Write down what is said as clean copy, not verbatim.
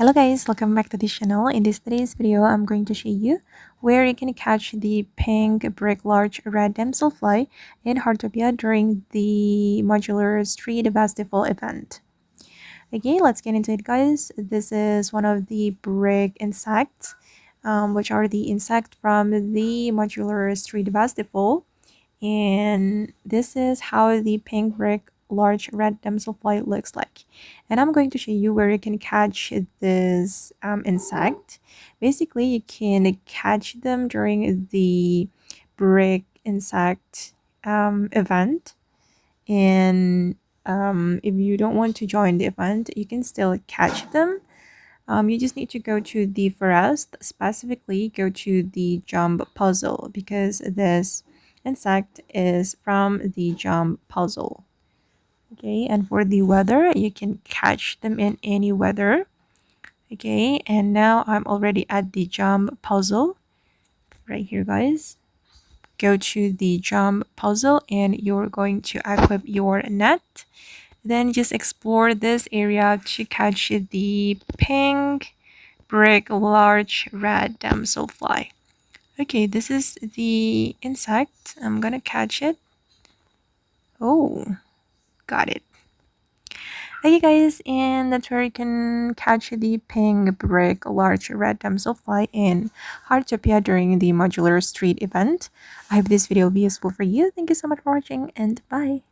Hello guys, welcome back to this channel. In today's video, I'm going to show you where you can catch the pink brick large red damselfly in Heartopia during the modular street festival event. Okay, let's get into it guys. This is one of the brick insects, which are the insects from the modular street festival. And this is how the pink brick large red damselfly looks like, and I'm going to show you where you can catch this insect. Basically, you can catch them during the brick insect event, and if you don't want to join the event, you can still catch them. You just need to go to the forest, specifically go to the jump puzzle, because this insect is from the jump puzzle. Okay, and for the weather, you can catch them in any weather. Okay, and now I'm already at the jump puzzle right here guys. Go to the jump puzzle and you're going to equip your net. Then just explore this area to catch the pink brick large red damselfly. Okay, this is the insect. I'm gonna catch it. Oh, got it. Okay guys, and that's where you can catch the pink brick large red damselfly in Heartopia during the modular street event. I hope this video will be useful for you. Thank you so much for watching and bye.